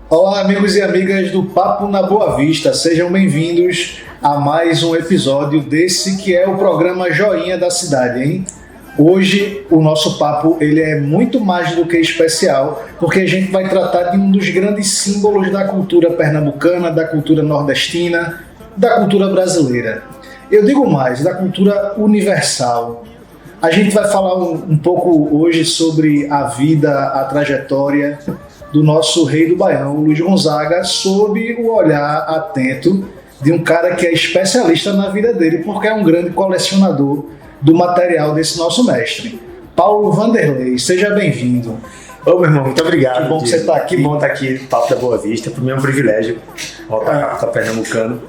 Olá, amigos e amigas do Papo na Boa Vista, sejam bem-vindos a mais um episódio desse que é o programa Joinha da Cidade, hein? Hoje o nosso papo ele é muito mais do que especial, porque a gente vai tratar de um dos grandes símbolos da cultura pernambucana, da cultura nordestina, da cultura brasileira. Eu digo mais, da cultura universal. A gente vai falar um pouco hoje sobre a vida, a trajetória do nosso rei do Baião, Luiz Gonzaga, sob o olhar atento de um cara que é especialista na vida dele, porque é um grande colecionador do material desse nosso mestre. Paulo Vanderlei, seja bem-vindo. Ô, meu irmão, muito obrigado. Que bom que você está aqui. Que bom estar aqui no Papo da Boa Vista. Para mim é um privilégio voltar para Pernambucano,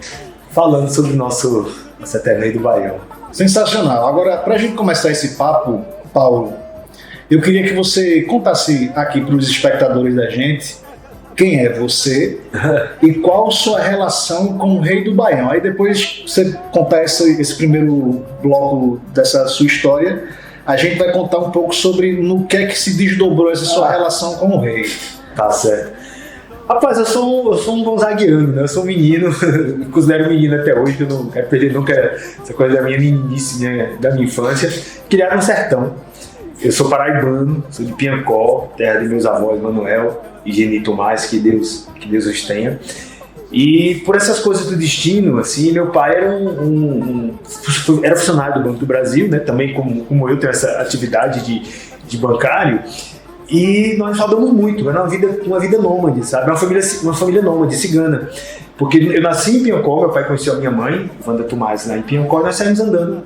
falando sobre o nosso eterno rei do Baião. Sensacional. Agora, para a gente começar esse papo, Paulo, eu queria que você contasse aqui para os espectadores da gente quem é você e qual sua relação com o Rei do Baião. Aí depois você contar esse primeiro bloco dessa sua história, a gente vai contar um pouco sobre no que é que se desdobrou essa sua relação com o Rei. Tá certo. Rapaz, eu sou um gonzaguiano, né? Eu sou um menino, me considero menino até hoje, eu não quero perder nunca essa coisa da minha meninice, da minha infância. Criado no sertão. Eu sou paraibano, sou de Piancó, terra de meus avós, Manuel e Geni Tomás, que Deus os tenha. E por essas coisas do destino, assim, meu pai era funcionário do Banco do Brasil, né? Também como eu tenho essa atividade de bancário. E nós rodamos muito, era uma vida nômade, sabe? Uma família nômade, cigana. Porque eu nasci em Piancó, meu pai conheceu a minha mãe, Wanda Tomás, lá em Piancó, e nós saímos andando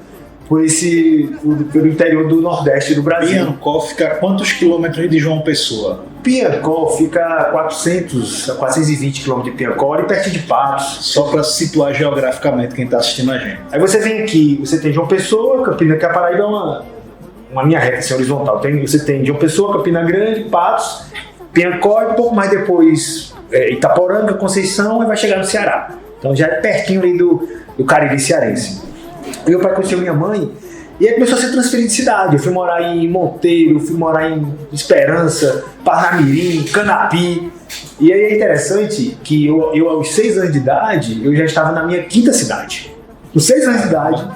pelo interior do Nordeste do Brasil. Piancó fica a quantos quilômetros de João Pessoa? Piancó fica a 420 quilômetros de Piancó, ali perto de Patos. Só para situar geograficamente quem está assistindo a gente. Aí você vem aqui, você tem João Pessoa, Campina, que a Paraíba é uma linha reta, assim, horizontal. Você tem João Pessoa, Campina Grande, Patos, Piancó e um pouco mais depois Itaporanga, Conceição, e vai chegar no Ceará. Então já é pertinho ali do Cariri cearense. Meu pai conheceu minha mãe e aí começou a ser transferido de cidade. Eu fui morar em Monteiro, fui morar em Esperança, Parnamirim, Canapi. E aí é interessante que eu aos 6 anos de idade, eu já estava na minha 5ª cidade. Com 6 anos de idade,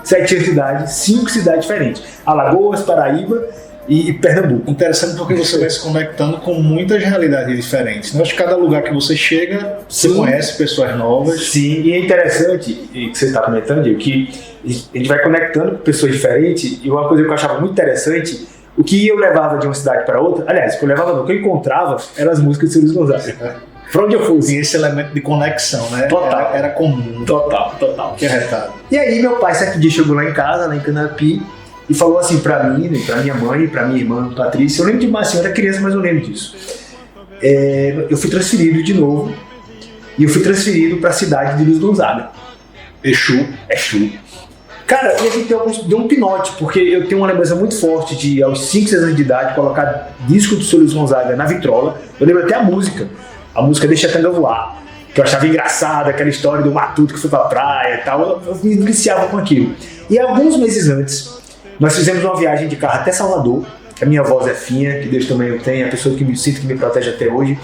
7 anos de idade, 5 cidades diferentes. Alagoas, Paraíba e Pernambuco. Interessante porque você vai se conectando com muitas realidades diferentes. Né? Acho que cada lugar que você chega, você conhece pessoas novas. Sim, e é interessante, que você está comentando, Diego, que a gente vai conectando com pessoas diferentes, e uma coisa que eu achava muito interessante, o que eu levava de uma cidade para outra, aliás, o que eu levava não, o que eu encontrava eram as músicas de Luiz Gonzaga. Pra onde eu fosse. Tinha esse elemento de conexão, né? Total. Era comum. Total. Que arretado. E aí meu pai, certo dia, chegou lá em casa, lá em Canapi, e falou assim pra mim, pra minha mãe, pra minha irmã, Patrícia, eu lembro de uma senhora criança, mas eu lembro disso. Eu fui transferido de novo, e eu fui transferido pra cidade de Luiz Gonzaga. Exu. Cara, e a gente deu um pinote, porque eu tenho uma lembrança muito forte de, aos 5, 6 anos de idade, colocar disco do Sr. Luiz Gonzaga na vitrola. Eu lembro até a música Deixa a Tanga Voar, que eu achava engraçada, aquela história do matuto que foi pra praia e tal. Eu me deliciava com aquilo. E alguns meses antes, nós fizemos uma viagem de carro até Salvador, que a minha avó Zefinha, que Deus também o tem, a pessoa que me sinto, que me protege até hoje.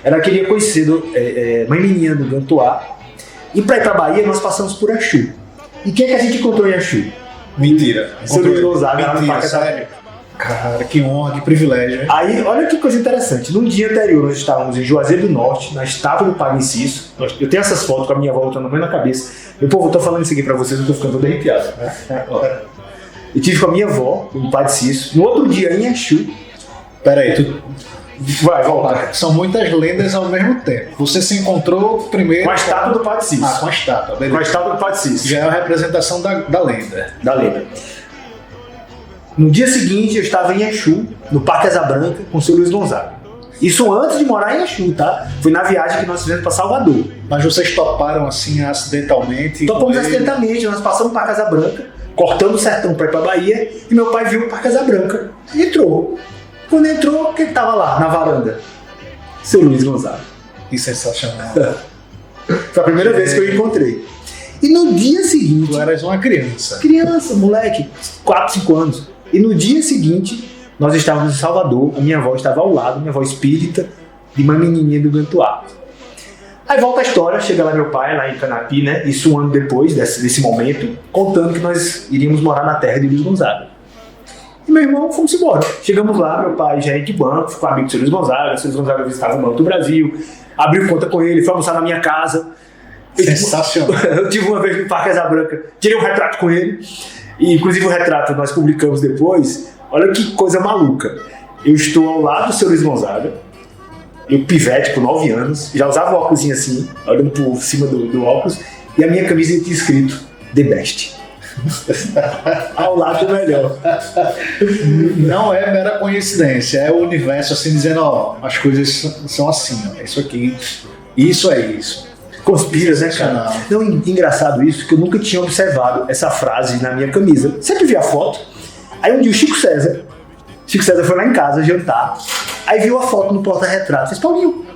Ela queria conhecer Mãe Menina do Gantuá. E para ir pra Bahia, nós passamos por Exu. E quem é que a gente encontrou em Exu? Mentira. Sr. Luiz Gonzaga, lá no Parque da sério? Cara, que honra, que privilégio. Hein? Aí, olha que coisa interessante. No dia anterior, nós estávamos em Juazeiro do Norte, na estátua do Padre Cício. Eu tenho essas fotos com a minha avó botando na cabeça. Meu povo, eu tô falando isso aqui pra vocês, eu tô ficando todo arrepiado. Eu tive com a minha avó, o Padre Cício. No outro dia, em Exu. Peraí, Vai, volta. São muitas lendas ao mesmo tempo. Você se encontrou primeiro... Com a estátua do Padre Cício. Com a estátua, beleza. Com a estátua do Padre Cício. Já é a representação da lenda. Da lenda. No dia seguinte, eu estava em Exu, no Parque Asa Branca, com o Sr. Luiz Gonzaga. Isso antes de morar em Exu, tá? Foi na viagem que nós fizemos para Salvador. Mas vocês toparam assim acidentalmente? Topamos acidentalmente, nós passamos para Casa Branca, cortando o sertão para ir para Bahia, e meu pai viu o Parque Asa Branca e entrou. Quando entrou, quem estava lá na varanda? Seu Luiz Gonzaga. Que sensacional. Foi a primeira vez que eu o encontrei. E no dia seguinte... Tu eras uma criança. Criança, moleque, 4, 5 anos. E no dia seguinte, nós estávamos em Salvador, a minha avó estava ao lado, minha avó espírita, de uma menininha do Gantuá. Aí volta a história, chega lá meu pai, lá em Canapi, né? Isso um ano depois desse momento, contando que nós iríamos morar na terra de Luiz Gonzaga. E meu irmão, fomos embora. Chegamos lá, meu pai, gerente de banco, ficou amigo do seu Luiz Gonzaga. O seu Luiz Gonzaga visitava o Banco do Brasil, abriu conta com ele, foi almoçar na minha casa. Sensacional. Eu tive uma vez no Parque Asa Branca, tirei um retrato com ele. E, inclusive, o retrato nós publicamos depois. Olha que coisa maluca. Eu estou ao lado do seu Luiz Gonzaga, eu pivete, com 9 anos, já usava o óculos assim, olhando por cima do óculos, e a minha camisa tinha escrito The Best. Ao lado do melhor. Não é mera coincidência, é o universo assim dizendo, ó, as coisas são assim, ó, é isso aqui, isso é isso. Conspira, né, cara? Não, engraçado isso, que eu nunca tinha observado essa frase na minha camisa. Sempre vi a foto. Aí um dia o Chico César foi lá em casa jantar, aí viu a foto no porta-retrato. Fez, Paulinho,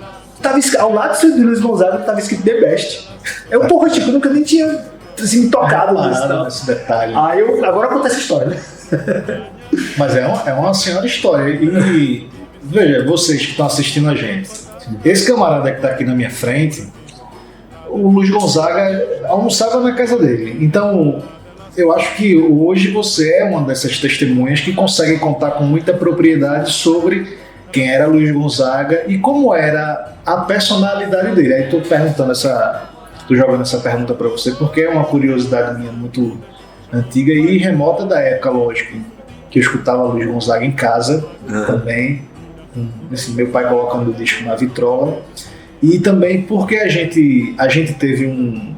tava ao lado do Luiz Gonzaga tava escrito The Best. Eu, porra, Chico, eu nunca nem tinha assim, me tocado nesse detalhe. Aí agora conta essa história, né? Mas é uma senhora história. E veja, vocês que estão assistindo a gente, esse camarada que tá aqui na minha frente, o Luiz Gonzaga almoçava na casa dele. Então, eu acho que hoje você é uma dessas testemunhas que consegue contar com muita propriedade sobre quem era Luiz Gonzaga e como era a personalidade dele. Aí tô jogando essa pergunta para você porque é uma curiosidade minha muito antiga e remota da época, lógico, que eu escutava Luiz Gonzaga em casa também. Assim, meu pai colocando o disco na vitrola. E também porque a gente teve um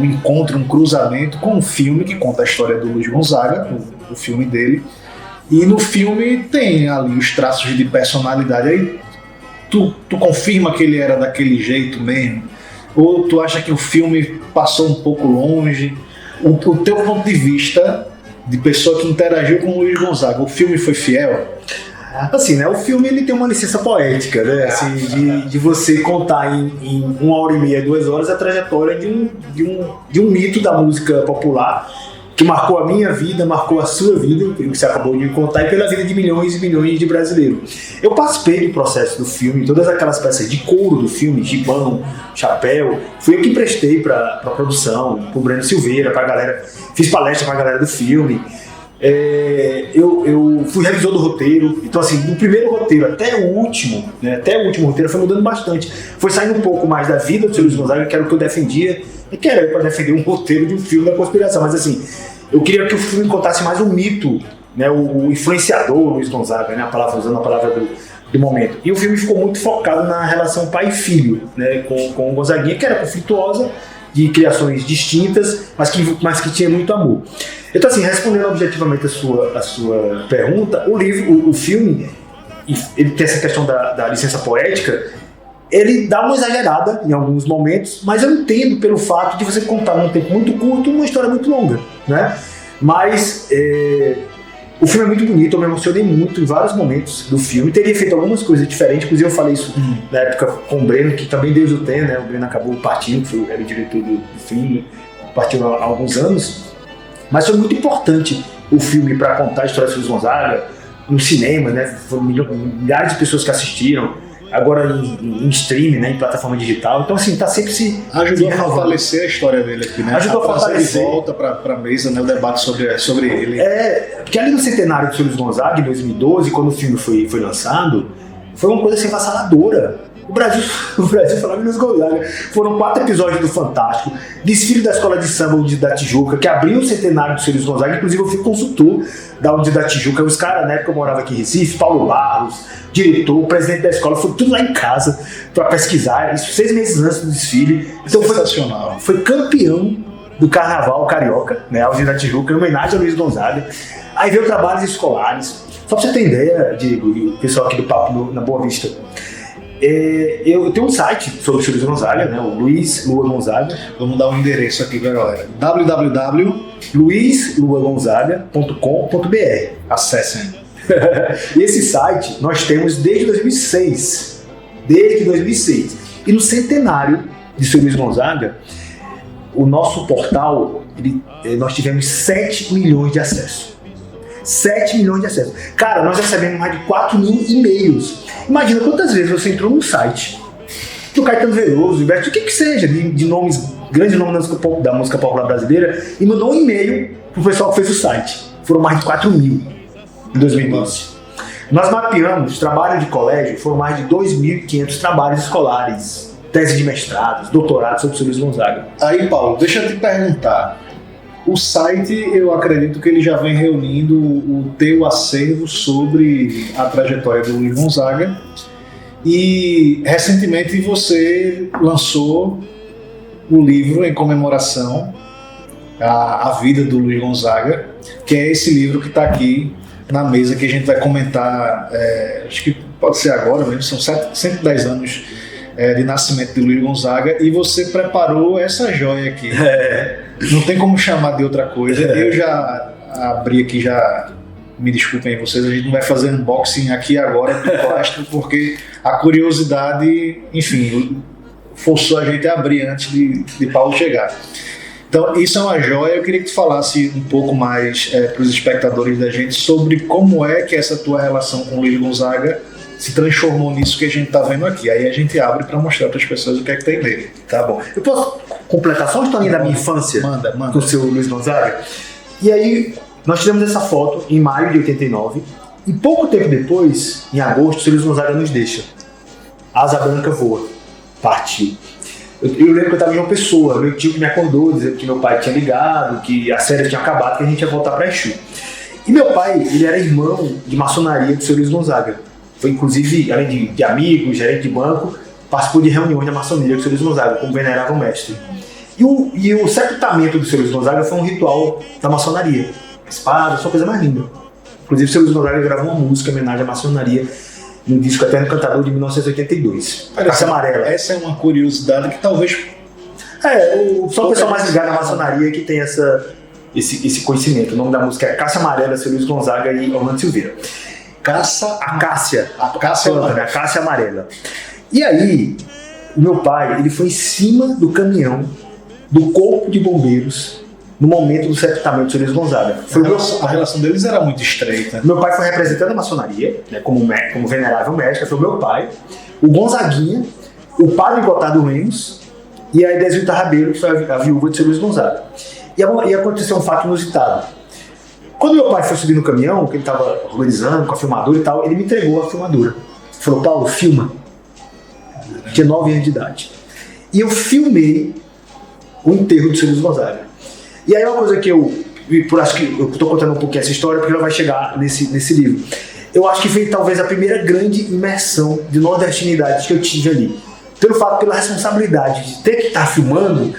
encontro, um cruzamento com um filme que conta a história do Luiz Gonzaga, o filme dele, e no filme tem ali os traços de personalidade. Aí tu confirma que ele era daquele jeito mesmo? Ou tu acha que o filme passou um pouco longe? O teu ponto de vista de pessoa que interagiu com o Luiz Gonzaga, o filme foi fiel? Assim, né? O filme ele tem uma licença poética, né? Assim, de você contar em 1h30, 2 horas a trajetória de um mito da música popular que marcou a minha vida, marcou a sua vida, pelo que você acabou de me contar, e pela vida de milhões e milhões de brasileiros. Eu participei do processo do filme, todas aquelas peças de couro do filme, gibão, chapéu, fui eu que emprestei pra produção, pro Breno Silveira, pra galera, fiz palestra pra galera do filme. Eu fui revisor do roteiro, então assim, do primeiro roteiro até o último roteiro foi mudando bastante, foi saindo um pouco mais da vida do seu Luiz Gonzaga, que era o que eu defendia, e que era para defender um roteiro de um filme da conspiração, mas assim, eu queria que o filme contasse mais o mito, né, o influenciador Luiz Gonzaga, né, usando a palavra do momento, e o filme ficou muito focado na relação pai e filho, né, com o Gonzaguinha, que era conflituosa, de criações distintas, mas que tinha muito amor. Então, assim, respondendo objetivamente a sua pergunta, o filme, ele tem essa questão da licença poética, ele dá uma exagerada em alguns momentos, mas eu entendo pelo fato de você contar num tempo muito curto uma história muito longa, né? Mas o filme é muito bonito, eu me emocionei muito em vários momentos do filme, teria feito algumas coisas diferentes, inclusive eu falei isso na época com o Breno, que também Deus o tem, né? O Breno acabou partindo, era o diretor do filme, partiu há alguns anos, mas foi muito importante o filme para contar a história de Luiz Gonzaga no cinema, né? Foram milhares de pessoas que assistiram, agora em streaming, né? Em plataforma digital. Então, assim, tá sempre se... Ajudou a fortalecer a história dele aqui, né? Ajudou a fortalecer. De volta para a mesa, né? O debate sobre ele. Porque ali no centenário do seu Luiz Gonzaga, em 2012, quando o filme foi lançado, foi uma coisa assim, avassaladora. O Brasil falava Luiz Gonzaga. Foram 4 episódios do Fantástico, desfile da Escola de Samba Unidos da Tijuca, que abriu o centenário do seu Luiz Gonzaga. Inclusive eu fui consultor da Unidos da Tijuca. Os caras, na época eu morava aqui em Recife, Paulo Barros, diretor, presidente da escola, foi tudo lá em casa para pesquisar, isso 6 meses antes do desfile. Então sensacional. Foi campeão do Carnaval Carioca, né, a Unidos da Tijuca, em homenagem ao Luiz Gonzaga. Aí veio trabalhos escolares. Só para você ter ideia, Diego, e o pessoal aqui do Papo na Boa Vista, eu tenho um site sobre o Luiz Gonzaga, né, o Luiz Lua Gonzaga. Vamos dar um endereço aqui pra galera: www.luisluagonzaga.com.br. Acessem. E esse site nós temos desde 2006. E no centenário de seu Luiz Gonzaga, o nosso portal, nós tivemos 7 milhões de acessos. 7 milhões de acessos. Cara, nós recebemos mais de 4 mil e-mails. Imagina quantas vezes você entrou num site do Caetano Veloso, o que seja, de nomes, grandes nomes da música popular brasileira, e mandou um e-mail pro pessoal que fez o site. Foram mais de 4 mil em 2012. Nós mapeamos trabalho de colégio, foram mais de 2.500 trabalhos escolares, tese de mestrados, doutorados sobre o Luiz Gonzaga. Aí, Paulo, deixa eu te perguntar. O site, eu acredito que ele já vem reunindo o teu acervo sobre a trajetória do Luiz Gonzaga. E recentemente você lançou o livro em comemoração à vida do Luiz Gonzaga, que é esse livro que está aqui na mesa, que a gente vai comentar, acho que pode ser agora mesmo, são 110 anos de nascimento de Luiz Gonzaga, e você preparou essa joia aqui. Não tem como chamar de outra coisa. Eu já abri aqui, já me desculpem vocês, a gente não vai fazer unboxing aqui agora do plástico, porque a curiosidade, enfim, forçou a gente a abrir antes de Paulo chegar. Então, isso é uma joia. Eu queria que tu falasse um pouco mais para os espectadores da gente sobre como é que essa tua relação com o Luiz Gonzaga se transformou nisso que a gente está vendo aqui. Aí a gente abre para mostrar para as pessoas o que é que tem nele. Tá bom. Eu posso completar só uma historinha da minha infância? Manda. Com o seu Luiz Gonzaga? E aí, nós tivemos essa foto em maio de 89, e pouco tempo depois, em agosto, o seu Luiz Gonzaga nos deixa. Asa branca voa. Partiu. Eu lembro que eu estava em João Pessoa, meu tio que me acordou, dizendo que meu pai tinha ligado, que a série tinha acabado, que a gente ia voltar para Exu. E meu pai, ele era irmão de maçonaria do seu Luiz Gonzaga. Foi, inclusive, além de amigo, gerente de banco, participou de reuniões da maçonaria com o seu Luiz Gonzaga, como venerável mestre. E o sepultamento do seu Luiz Gonzaga foi um ritual da maçonaria. Espada, só coisa mais linda. Inclusive, o seu Luiz Gonzaga gravou uma música em homenagem à maçonaria no disco Eterno Cantador de 1982. Cássia Amarela. Essa é uma curiosidade que talvez... só o pessoal mais ligado à maçonaria que tem esse conhecimento. O nome da música é Cássia Amarela, seu Luiz Gonzaga e Orlando Silveira. A Cássia Amarela. E aí, meu pai, ele foi em cima do caminhão do corpo de bombeiros no momento do sepultamento do seu Luiz Gonzaga. A relação deles era muito estreita. Meu pai foi representando a maçonaria, né, como venerável mestre, foi o meu pai, o Gonzaguinha, o padre Gotardo Lemos e a Edesilda Rabelo, que foi a viúva de seu Luiz Gonzaga. E aconteceu um fato inusitado. Quando meu pai foi subir no caminhão, que ele estava organizando com a filmadora e tal, ele me entregou a filmadora. Falou, Paulo, filma. Eu tinha 9 anos de idade. E eu filmei o enterro do seu Luiz Gonzaga. E aí uma coisa que acho que eu estou contando um pouquinho essa história, porque ela vai chegar nesse livro. Eu acho que foi talvez a primeira grande imersão de nordestinidade que eu tive ali. Pela responsabilidade de ter que estar filmando,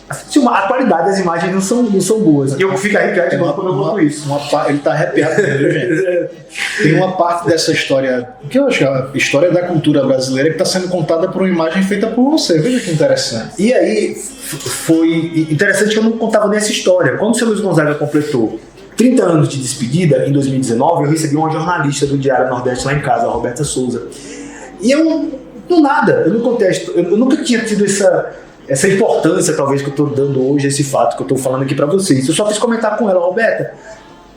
a qualidade das imagens não são boas. E eu fico arrepiado de novo quando eu conto isso. Ele está arrepiado mesmo, gente. Tem uma parte dessa história, que eu acho a história da cultura brasileira, que está sendo contada por uma imagem feita por você. Veja que interessante. E aí, foi interessante que eu não contava nessa história. Quando o seu Luiz Gonzaga completou 30 anos de despedida, em 2019, eu recebi uma jornalista do Diário Nordeste lá em casa, a Roberta Souza. E eu, do nada, eu nunca tinha tido essa importância, talvez, que eu estou dando hoje, esse fato que eu estou falando aqui para vocês. Eu só fiz comentar com ela, Roberta,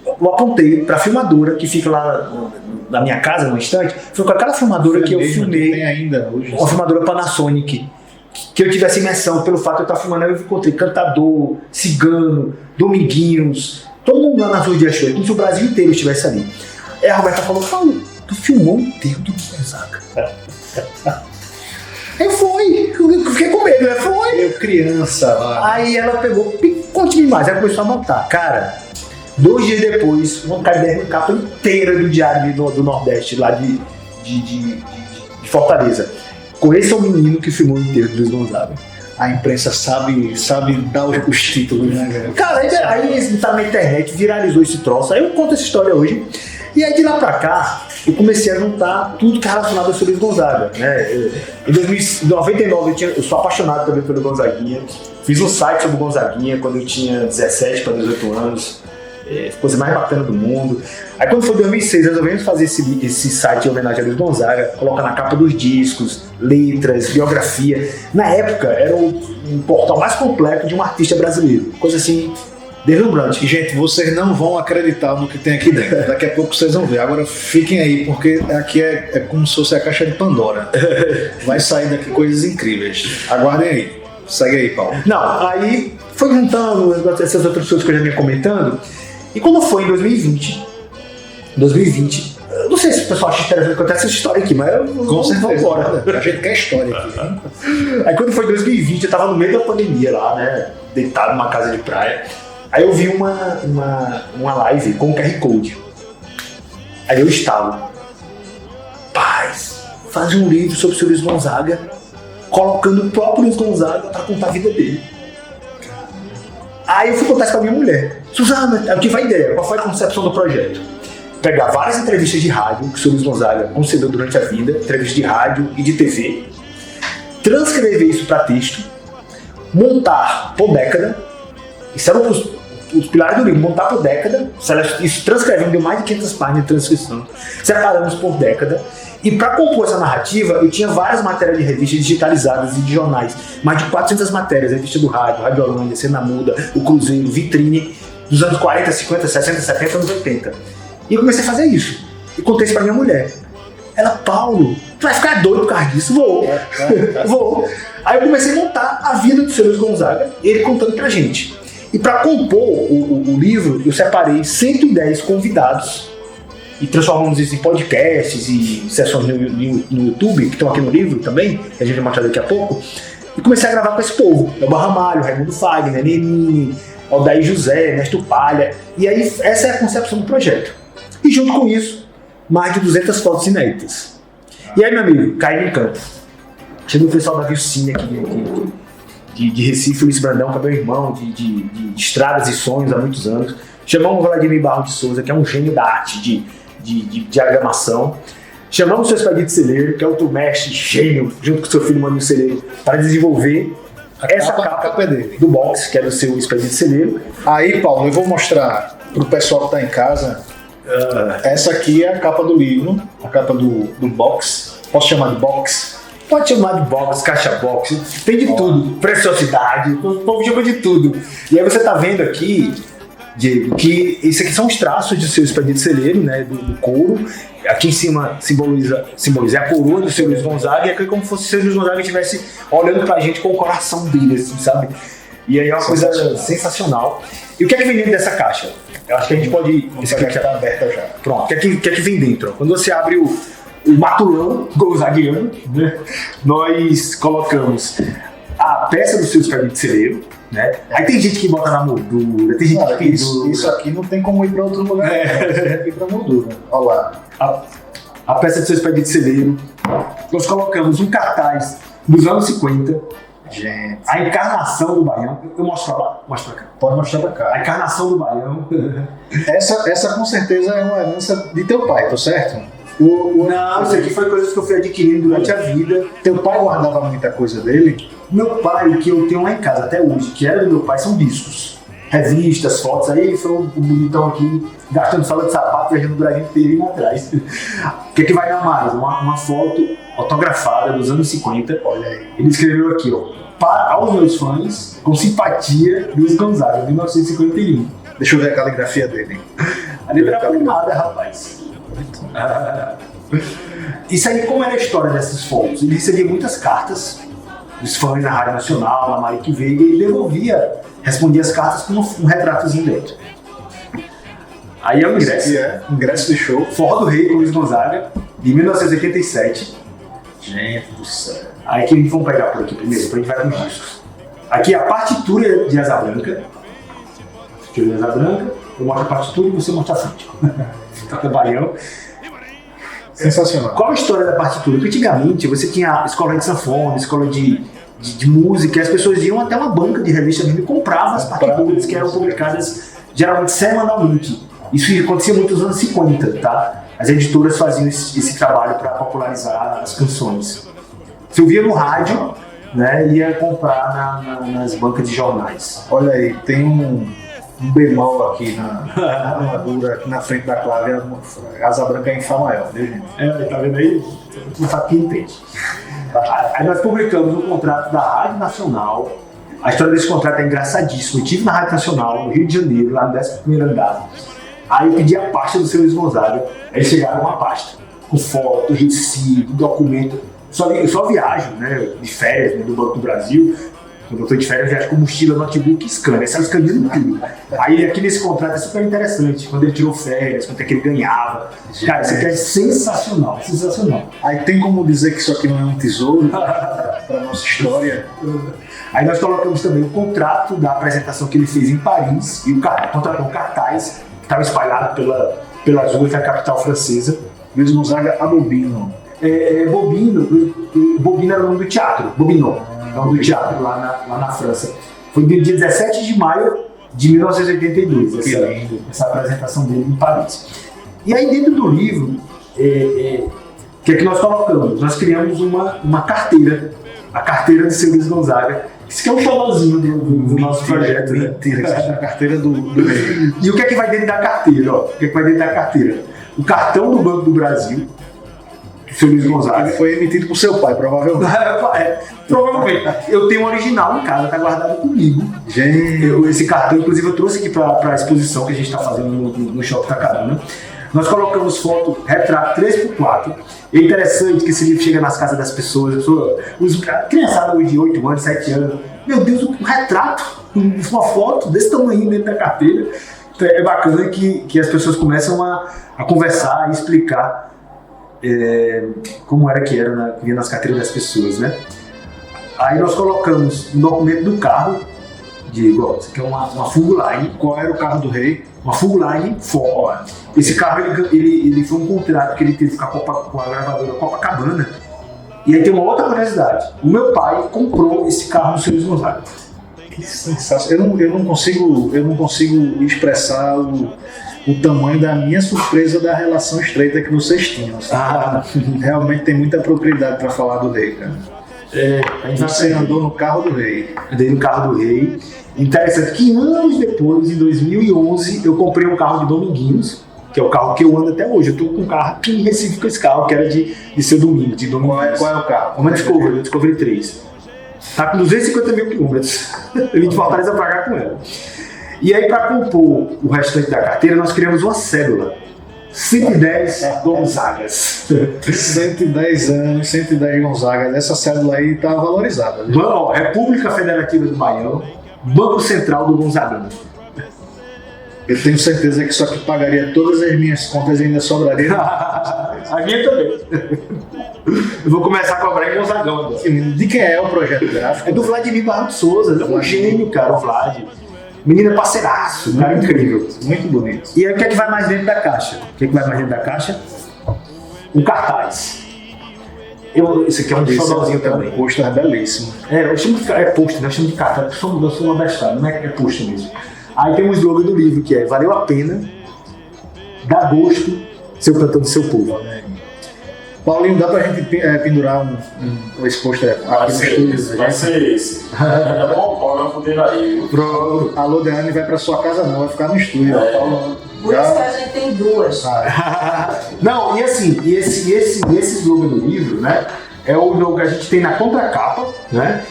eu apontei para a filmadora que fica lá na minha casa, no estante, foi com aquela filmadora que eu filmei, tem ainda hoje, uma filmadora Panasonic, que eu tivesse imersão pelo fato de eu estar filmando. Eu encontrei Cantador, Cigano, Dominguinhos, todo mundo lá nas ruas de Exu, como se o Brasil inteiro estivesse ali. Aí a Roberta falou, Paulo, tu filmou o enterro do Gonzaga? Aí eu fiquei com medo, né? Foi. Eu criança lá. Aí ela pegou, conte-me mais, aí começou a anotar. Cara, 2 dias depois, uma caderno capa inteira do Diário do Nordeste, lá de Fortaleza. Com esse é o menino que filmou o enterro do Luiz Gonzaga. A imprensa sabe dar os títulos, né? Cara, aí tá na internet, viralizou esse troço. Aí eu conto essa história hoje. E aí de lá pra cá, eu comecei a juntar tudo que é relacionado ao seu Luiz Gonzaga, né? Em 1999 eu sou apaixonado também pelo Gonzaguinha. Fiz um site sobre o Gonzaguinha quando eu tinha 17 para 18 anos. Coisa mais bacana do mundo. Aí quando foi 2006, resolvemos fazer esse site em homenagem a Luiz Gonzaga, colocar na capa dos discos, letras, biografia. Na época, era um portal mais completo de um artista brasileiro. Coisa assim, Deslumbrante. E, gente, vocês não vão acreditar no que tem aqui dentro. Daqui a pouco vocês vão ver. Agora fiquem aí, porque aqui é como se fosse a caixa de Pandora. Vai sair daqui coisas incríveis. Aguardem aí. Segue aí, Paulo. Não, aí foi juntando essas outras coisas que eu já vinha comentando. E quando foi em 2020, eu não sei se o pessoal acha interessante contar essa história aqui, mas com certeza. Embora. A gente quer história aqui. Aí quando foi em 2020, eu tava no meio da pandemia lá, né? Deitado numa casa de praia. Aí eu vi uma live com QR Code. Aí eu estalo. Paz, faz um livro sobre o seu Luiz Gonzaga, colocando o próprio Luiz Gonzaga pra contar a vida dele. Aí eu fui contar isso pra minha mulher. Suzana, o que foi a ideia? Qual foi a concepção do projeto? Pegar várias entrevistas de rádio que o seu Luiz Gonzaga concedeu durante a vida, entrevistas de rádio e de TV, transcrever isso para texto, montar por década, isso eram os pilares do livro, montar por década, isso transcrevendo, deu mais de 500 páginas de transcrição, separamos por década, e para compor essa narrativa, eu tinha várias matérias de revistas digitalizadas e de jornais, mais de 400 matérias, revista do rádio, Rádio Holândia, Cena Muda, O Cruzeiro, Vitrine, dos anos 40, 50, 60, 70, anos 80. E eu comecei a fazer isso. E contei isso pra minha mulher. Ela, Paulo, tu vai ficar doido por causa disso? Vou. Vou. Aí eu comecei a montar a vida do seu Luiz Gonzaga, ele contando pra gente. E para compor o livro, eu separei 110 convidados e transformamos isso em podcasts e sessões no YouTube, que estão aqui no livro também, que a gente vai mostrar daqui a pouco. E comecei a gravar com esse povo. Elba Ramalho, Raimundo Fagner, Nenine, Aldair José, Ernesto Palha. E aí essa é a concepção do projeto. E junto com isso, mais de 200 fotos inéditas. E aí, meu amigo, cai no campo. Chega o pessoal da Vilcine aqui de Recife, Luiz Brandão, que é meu irmão, de estradas e sonhos há muitos anos. Chamamos o Vladimir Barros de Souza, que é um gênio da arte de diagramação. Chamamos o seu Expedito Celeiro, que é outro mestre, gênio, junto com o seu filho Maninho Celeiro, para desenvolver essa capa dele, do box, que é do seu Expedito Celeiro. Aí, Paulo, eu vou mostrar para o pessoal que está em casa. Essa aqui é a capa do livro, a capa do box. Posso chamar de box? Pode chamar de box, caixa box, tem de tudo, preciosidade, o povo chama de tudo. E aí você tá vendo aqui, Diego, que isso aqui são os traços do seu Expedito Celeiro, né, do couro. Aqui em cima simboliza a coroa do seu Luiz Gonzaga, e aqui é como se o seu Luiz Gonzaga estivesse olhando pra gente com o coração dele, assim, sabe? E aí é uma coisa sensacional. E o que é que vem dentro dessa caixa? Eu acho que a gente pode... Essa caixa está aberta já. Pronto, o que é que vem dentro? Quando você abre o matulão gonzaguiano, né, nós colocamos a peça do seu Expedito Celeiro, né? Aí tem gente que bota na moldura, tem gente que... Isso aqui não tem como ir para outro lugar, tem que ir para moldura. Olha lá. A peça do seu Expedito Celeiro, nós colocamos um cartaz dos anos 50, gente, a encarnação do Baião. Eu mostro pra lá, mostra pra cá. Pode mostrar pra cá. A encarnação do Baião. Essa com certeza é uma herança de teu pai, tá certo? Não, isso aqui foi coisas que eu fui adquirindo durante a vida. Teu pai guardava muita coisa dele? Meu pai, o que eu tenho lá em casa até hoje, que era do meu pai, são discos. Revistas, fotos. Aí foi um bonitão aqui, gastando sola de sapato, viajando o Brasil inteiro indo atrás. O que é que vai na mais? Uma foto autografada dos anos 50. Olha aí. Ele escreveu aqui, ó. Para aos meus fãs, com simpatia, Luiz Gonzaga, 1951. Deixa eu ver a caligrafia dele. A letra é nada, rapaz. Isso aí, como era a história dessas fotos? Ele recebia muitas cartas dos fãs na Rádio Nacional, na Marique Veiga, e ele respondia as cartas com um retratozinho dentro. Aí é o ingresso. Ingresso de show. Forró do Rei com Luiz Gonzaga, de 1987. Gente do céu. Aí que vamos pegar por aqui primeiro, pra gente vai nos discos. Aqui é a partitura de Asa Branca. Partitura de Asa Branca. Eu mostro a partitura e você mostra a frente. Toca Baião. Sensacional. Qual a história da partitura? Porque antigamente você tinha escola de sanfona, escola de música, e as pessoas iam até uma banca de revista mesmo e compravam as partituras que eram publicadas geralmente semanalmente. Isso acontecia muito nos anos 50, tá? As editoras faziam esse trabalho para popularizar as canções. Você ouvia no rádio, né, e ia comprar nas bancas de jornais. Olha aí, tem um bemol aqui na armadura, aqui na frente da clave, a Asa Branca é em Fá maior, viu, gente? Tá vendo aí? Não sabe quem entende. Aí nós publicamos um contrato da Rádio Nacional A história desse contrato é engraçadíssima. Eu estive na Rádio Nacional, no Rio de Janeiro, lá no 11º andar. Aí eu pedi a pasta do seu Luiz Gonzaga. Aí eles chegaram com uma pasta, com foto, recibo, documento. Eu só viajo, né, de férias, né, do Banco do Brasil. Quando eu estou de férias, eu viajo com mochila, notebook e scanner. Aí sai escaneando tudo. Aí aqui nesse contrato é super interessante. Quando ele tirou férias, quanto é que ele ganhava. Cara, isso aqui é sensacional, sensacional. Aí tem como dizer que isso aqui não é um tesouro para a nossa história? Aí nós colocamos também o contrato da apresentação que ele fez em Paris e o contratou um cartaz que estava espalhado pelas ruas da capital francesa. Luiz Gonzaga a Bobino. Bobino era o nome do teatro, Bobino, é o nome do teatro lá na França. Foi no dia 17 de maio de 1982, essa apresentação dele em Paris. E aí dentro do livro, o que é que nós colocamos? Nós criamos uma carteira, a carteira do seu Luiz Gonzaga. Isso que é um xodózinho do nosso projeto. Mentira, que é a carteira do rei. E o que é que vai dentro da carteira? O que é que vai dentro da carteira? O cartão do Banco do Brasil, do seu Luiz Gonzaga. Ele foi emitido por seu pai, provavelmente. Provavelmente. Eu tenho um original em casa, está guardado comigo. Gente. Esse cartão, inclusive, eu trouxe aqui para a exposição que a gente está fazendo no Shopping Tacarana. Nós colocamos foto, retrato 3x4. É interessante que esse livro chega nas casas das pessoas, criançada hoje de 8 anos, 7 anos. Meu Deus, um retrato, uma foto desse tamanho dentro da carteira. Então, é bacana que as pessoas começam a conversar e explicar como era que vinha nas carteiras das pessoas, né? Aí nós colocamos um documento do carro, Diego, isso aqui é uma Fuguline. Qual era o carro do rei? Uma Fuguline Ford. Esse carro ele foi um contrato que ele teve com a gravadora Copacabana. E aí tem uma outra curiosidade. O meu pai comprou esse carro no seu Luiz Gonzaga. Que sensacional. Eu não consigo expressar o tamanho da minha surpresa da relação estreita que vocês tinham. Assim. Realmente tem muita propriedade para falar do rei, cara. Você andou no carro do rei. Andei no carro do rei. Interessante que anos depois, em 2011, eu comprei um carro de Dominguinhos, que é o carro que eu ando até hoje. Eu tô com um carro aqui em Recife com esse carro, que era de seu domingo. Qual é o carro? Uma Discovery 3. Tá com 250 mil quilômetros. Eu vim de Fortaleza pra cá com ela. E aí, para compor o restante da carteira, nós criamos uma cédula. 110 Gonzagas. 110 anos, 110 Gonzagas. Essa cédula aí tá valorizada. República Federativa do Maranhão, Banco Central do Gonzagano. Eu tenho certeza que isso aqui pagaria todas as minhas contas e ainda sobraria. A minha também. Eu vou começar a cobrar em Gonzagão agora. De quem é o projeto gráfico? É do Vladimir Barro de Souza. É um gênio, cara, o Vlad. Menina parceiraço, cara incrível. Muito bonito. E aí o que é que vai mais dentro da caixa? O que é que vai mais dentro da caixa? Um cartaz. Esse aqui é um xodózinho também. Um pôster belíssimo. Eu chamo de pôster, né? Eu chamo de cartaz. Eu sou uma bestada, não é pôster mesmo. Aí tem um slogan do livro que é: valeu a pena, dá gosto, seu cantando seu povo. Paulinho, dá pra gente pendurar esse pôster aqui no estúdio? Vai ser esse. É bom autógrafo dele aí. Pronto. Alô, Deane, vai pra sua casa não, vai ficar no estúdio. Paulo, por isso que a gente tem duas. Não, e assim, esse slogan do livro, né? É o logo que a gente tem na contracapa, né?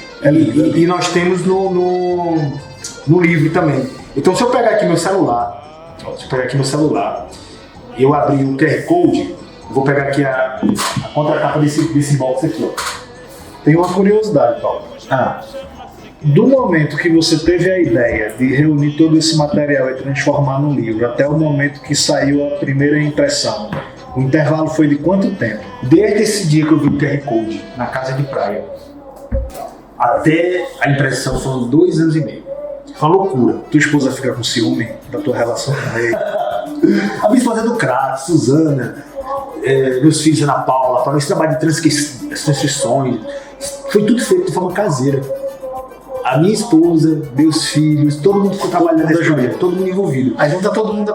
E nós temos no livro também. Então, se eu pegar aqui meu celular, eu abrir o QR Code, eu vou pegar aqui a contracapa desse box aqui, ó. Tem uma curiosidade, Paulo. Do momento que você teve a ideia de reunir todo esse material e transformar no livro, até o momento que saiu a primeira impressão, o intervalo foi de quanto tempo? Desde esse dia que eu vi o QR Code na casa de praia, até a impressão foram 2 anos e meio. Foi uma loucura. Tua esposa fica com ciúme da tua relação com ele? A minha esposa é do Crato, Suzana, meus filhos, Ana Paula, esse trabalho de transcrições, foi tudo feito de forma caseira. A minha esposa, meus filhos, todo mundo ficou trabalhando nesse projeto, todo mundo envolvido. Aí junta todo mundo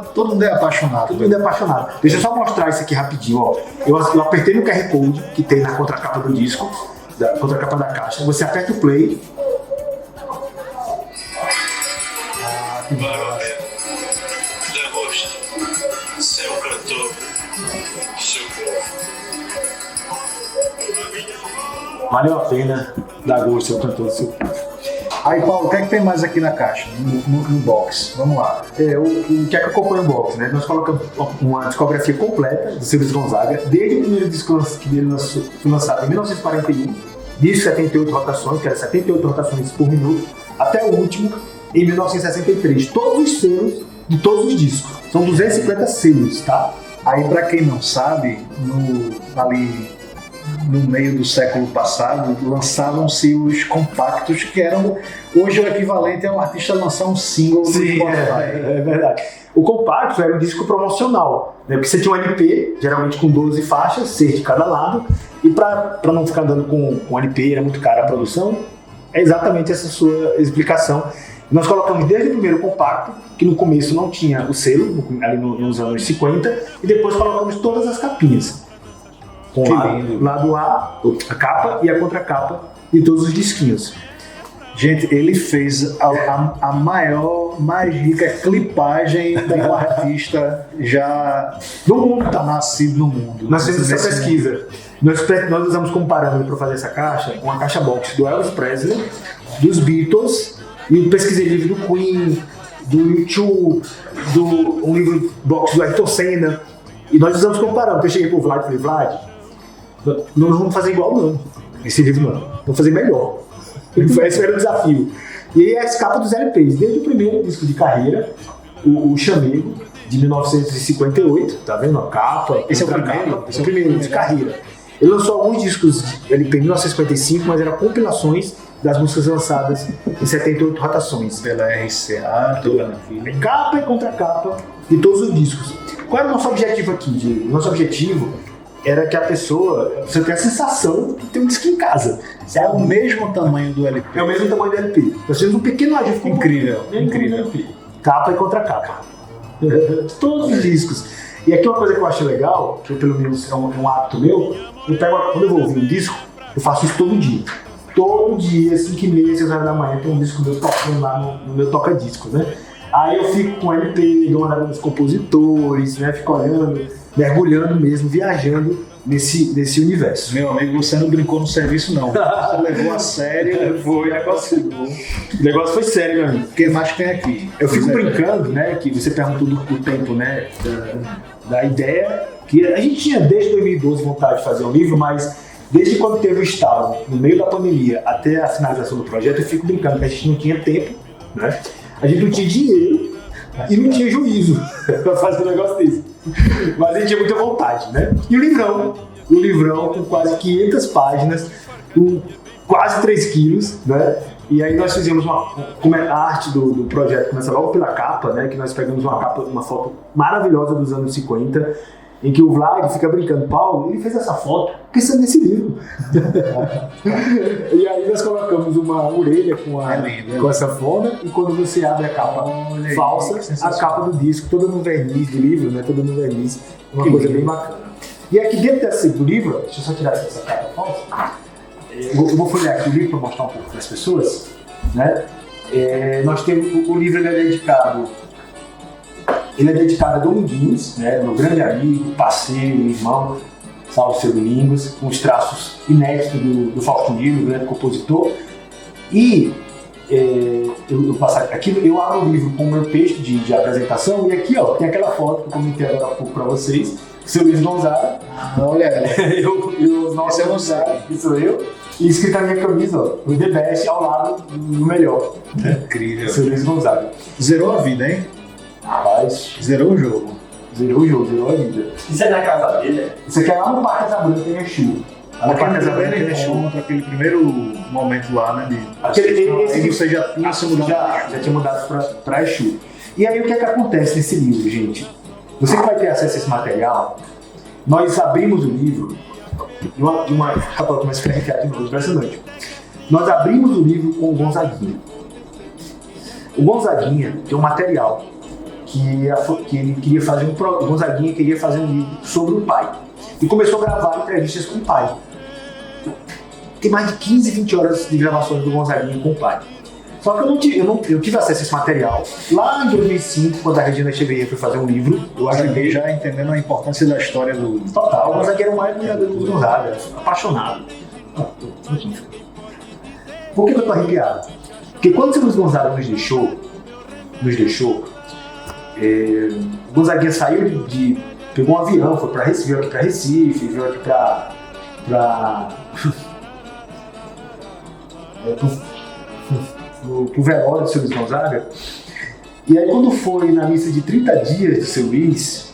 é apaixonado. Todo mundo é apaixonado. Deixa eu só mostrar isso aqui rapidinho, ó. Eu apertei no QR Code que tem na contracapa do disco, da contracapa da caixa. Você aperta o play. Seu cantor, seu povo. Valeu a pena dar gosto, seu cantor, seu povo. Aí, Paulo, o que é que tem mais aqui na caixa, no box? Vamos lá. O que é que acompanha o box, né? Nós colocamos uma discografia completa do Seu Luiz Gonzaga, desde o primeiro disco que ele foi lançado em 1941, disco 78 rotações, que era 78 rotações por minuto, até o último, em 1963. Todos os selos de todos os discos. São 250 selos, tá? Aí, para quem não sabe, ali no meio do século passado, lançavam-se os compactos, que eram hoje o equivalente a um artista lançar um single no Spotify. É verdade. O compacto era um disco promocional, né? Porque você tinha um LP, geralmente com 12 faixas, 6 de cada lado, e para não ficar andando com LP, era muito cara a produção, é exatamente essa sua explicação. Nós colocamos desde o primeiro compacto, que no começo não tinha o selo, ali nos anos 50, e depois colocamos todas as capinhas. Com lado A, a capa e a contracapa de todos os disquinhos. Gente, ele fez a maior, mais rica clipagem de um artista já No mundo, tá? nascido no mundo. Nós fizemos essa pesquisa. Nós usamos como parâmetro para fazer essa caixa, uma caixa box do Elvis Presley, dos Beatles, e pesquisei livro do Queen, do U2, um livro box do Ayrton Senna. E nós usamos como parâmetro. Eu cheguei pro Vlad e falei, Vlad, não vamos fazer igual não, esse livro não, vamos fazer melhor. Esse era o desafio. E aí a escapa dos LPs, desde o primeiro disco de carreira, o Chamego, de 1958, tá vendo a capa? Esse é o primeiro? Esse é o primeiro, de carreira. Ele lançou alguns discos de LP em 1955, mas eram compilações das músicas lançadas em 78 rotações. Pela RCA, toda na Capa e contracapa de todos os discos. Qual era o nosso objetivo aqui, Diego? Nosso objetivo era que a pessoa, você tenha a sensação de ter um disco em casa. É o mesmo tamanho do LP. É o mesmo tamanho do LP. Nós fizemos um pequeno ajuste. Incrível, incrível. Capa e contracapa. Todos os discos. E aqui uma coisa que eu acho legal, que pelo menos é um hábito meu, quando eu vou ouvir um disco, eu faço isso todo dia. Todo dia, 5h30, 6 horas da manhã, tem um disco meu tocando lá no meu toca-disco, né? Aí eu fico com o LP, dou uma olhada nos compositores, né? Fico olhando, mergulhando mesmo, viajando nesse universo. Meu amigo, você não brincou no serviço, não. Você levou a sério. Foi, o negócio foi sério, meu amigo. O que mais tem aqui? Eu fico brincando, né? Que você perguntou do tempo, né? Da ideia, que a gente tinha desde 2012 vontade de fazer um livro, mas desde quando teve o estalo, no meio da pandemia, até a finalização do projeto, eu fico brincando que a gente não tinha tempo, né? A gente não tinha dinheiro e não tinha juízo para fazer um negócio desse. Mas a gente tinha muita vontade, né? E o livrão com quase 500 páginas, com quase 3 quilos, né? E aí nós fizemos a arte do projeto, começa logo pela capa, né? Que nós pegamos uma foto maravilhosa dos anos 50, em que o Vlad fica brincando, Paulo, ele fez essa foto pensando nesse livro. E aí nós colocamos uma orelha com essa sanfona, e quando você abre a capa falsa, a capa do disco, toda no verniz do livro, né? Toda no verniz, uma coisa bem bacana. E aqui dentro do livro, deixa eu só tirar essa capa falsa, eu vou folhear aqui o livro para mostrar um pouco para as pessoas, né? Nós temos, o livro ele é dedicado a Dominguinhos, né, meu grande amigo, parceiro, irmão, salve seu Domingos, com os traços inéditos do Fausto Nilo, grande compositor. E eu abro o livro com o meu texto de apresentação, e aqui ó, tem aquela foto que eu comentei agora há pouco para vocês, seu Luiz Gonzaga. Olha ela. Esse é o Gonzaga, que sou eu. E escrito na minha camisa, ó, o The Best ao lado do melhor. Incrível. Seu Luiz Gonzaga. Zerou a vida, hein? Rapaz, zerou o jogo. Zerou a vida. Isso é na casa dele, né? Isso aqui é lá no Parque Casablanca, em Exu. Lá no Parque Casablanca, em Exu. Aquele primeiro momento lá, né? Aí você já tinha se mudado. Já tinha mudado para Exu. E aí o que é que acontece nesse livro, gente? Você que vai ter acesso a esse material, nós abrimos o livro de uma rapaz, começa a ficar de novo, impressionante. Nós abrimos o livro com o Gonzaguinha. O Gonzaguinha tem um material que ele queria fazer o Gonzaguinha queria fazer um livro sobre o pai. E começou a gravar entrevistas com o pai. Tem mais de 15, 20 horas de gravações do Gonzaguinha com o pai. Só que eu tive acesso a esse material lá em 2005, quando a Regina Echeverria foi fazer um livro. Eu ajudei já entendendo a importância da história do... Total, o Gonzaguinha era o maior admirador do Gonzaga, apaixonado. Por que eu tô arrepiado? Porque Porque quando o seu Luiz Gonzaga nos deixou, Gonzaguinha saiu pegou um avião, foi veio aqui para Recife, veio aqui pro velório do seu Luiz Gonzaga. E aí quando foi na missa de 30 dias do seu Luiz,